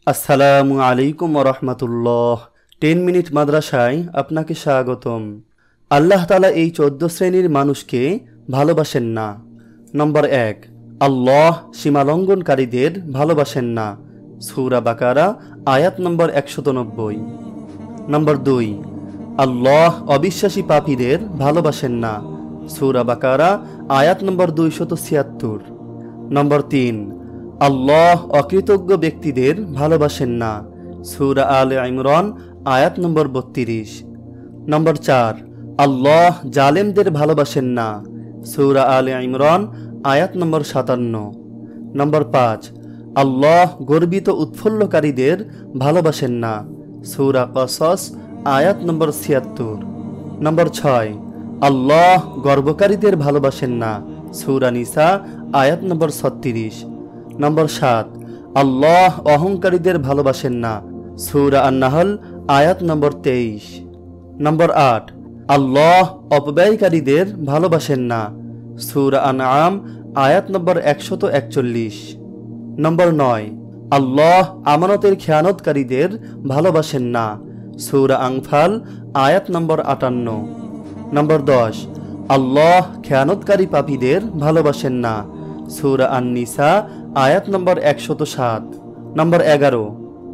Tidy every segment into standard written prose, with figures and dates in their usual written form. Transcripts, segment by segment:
আসসালামু আলাইকুম ওয়া রাহমাতুল্লাহ। 10 মিনিট মাদ্রাসায় আপনাকে স্বাগতম। আল্লাহ তাআলা এই 14 শ্রেণীর মানুষকে ভালোবাসেন না। নম্বর 1, আল্লাহ সীমালঙ্ঘনকারীদের ভালোবাসেন না। সূরা বাকারা আয়াত নম্বর 190। নম্বর 2, আল্লাহ অবিশ্বাসী পাপীদের ভালোবাসেন না। সূরা বাকারা আয়াত নম্বর 276। নম্বর 3, আল্লাহ অকৃতজ্ঞ ব্যক্তিদের ভালোবাসেন না। সূরা আলে ইমরান আয়াত নম্বর 32। নম্বর 4, আল্লাহ জালেমদের ভালোবাসেন না। সূরা আলে ইমরান আয়াত নম্বর 57। নম্বর 5, আল্লাহ গর্বিত উৎফুল্লকারীদের ভালোবাসেন না। সূরা কসস আয়াত নম্বর 76। নম্বর 6, আল্লাহ গর্বকারীদের ভালোবাসেন না। সূরা নিসা আয়াত নম্বর 36। নম্বর 7, আল্লাহ অহংকারীদের ভালোবাসেন না। সূরা আন-নাহল আয়াত নম্বর 23। নম্বর 8, আল্লাহ অপব্যয়কারীদের ভালোবাসেন না। সূরা আনআম আয়াত নম্বর 141। নম্বর 9, আল্লাহ আমানতের খেয়ানতকারীদের ভালোবাসেন না। সূরা আনফাল আয়াত নম্বর 58। নম্বর 10, আল্লাহ খেয়ানতকারী পাপীদের ভালোবাসেন না। সূরা আন-নিসা আয়াত নম্বর 107। নম্বর 11,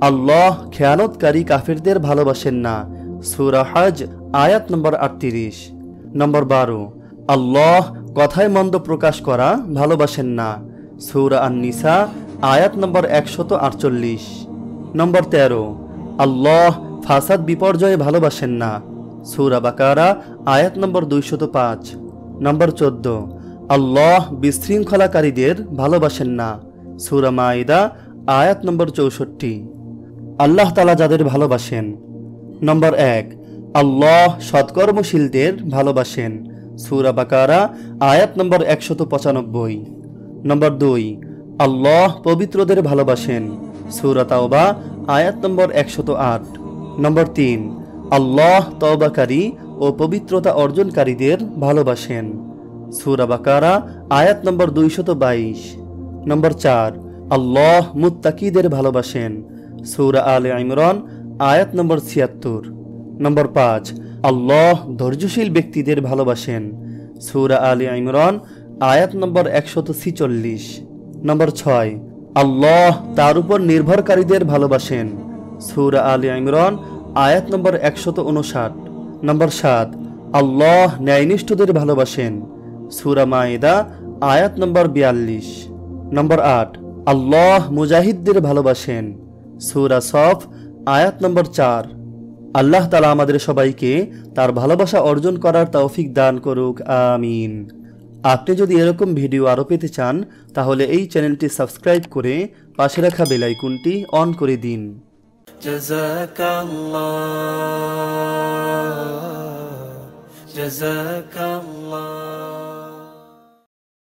আল্লাহ খেয়ানতকারী কাফিরদের ভালোবাসেন না। সূরা হজ আয়াত নম্বর 38। নম্বর 12, আল্লাহ কথায় মন্দ প্রকাশ করা ভালোবাসেন না। সূরা আন-নিসা আয়াত নম্বর 148। নম্বর 13, আল্লাহ ফাসাদ বিপর্যয় ভালোবাসেন না। সূরা বাকারা আয়াত নম্বর 205। নম্বর 14, আল্লাহ বিশৃঙ্খলাকারীদের ভালোবাসেন না। সূরা মাইদা আয়াত নম্বর 64। আল্লাহ তাআলা যাদের ভালোবাসেন। নম্বর 1, আল্লাহ সৎকর্মশীলদের ভালোবাসেন। সূরা বাকারা আয়াত নম্বর 195। নম্বর 2, আল্লাহ পবিত্রদের ভালোবাসেন। সূরা তাওবা আয়াত নম্বর 108। নম্বর 3, আল্লাহ তওবাকারী ও পবিত্রতা অর্জনকারীদের ভালোবাসেন। সূরা বাকারা আয়াত নম্বর 222। নম্বর 4, আল্লাহ মুত্তাকিদের ভালোবাসেন। সূরা আলে ইমরান আয়াত নম্বর 76। নম্বর 5, আল্লাহ ধৈর্যশীল ব্যক্তিদের ভালোবাসেন। সূরা আলে ইমরান আয়াত নম্বর 146। নম্বর 6, আল্লাহ তার উপর নির্ভরকারীদের ভালোবাসেন। সূরা আলে ইমরান আয়াত নম্বর 159। নম্বর 7, আল্লাহ ন্যায়নিষ্ঠদের ভালোবাসেন। সূরা মাইদা আয়াত নম্বর 42। নম্বর 8, আল্লাহ মুজাহিদদের ভালোবাসেন। সূরা সফ আয়াত নম্বর 4। আল্লাহ তাআলা আমাদের সবাইকে তার ভালোবাসা অর্জন করার তৌফিক দান করুক, আমিন। আপনি যদি এরকম ভিডিও আরও পেতে চান তাহলে এই চ্যানেলটি সাবস্ক্রাইব করে পাশে রাখা বেল আইকনটি অন করে দিন। জাযাকাল্লাহ।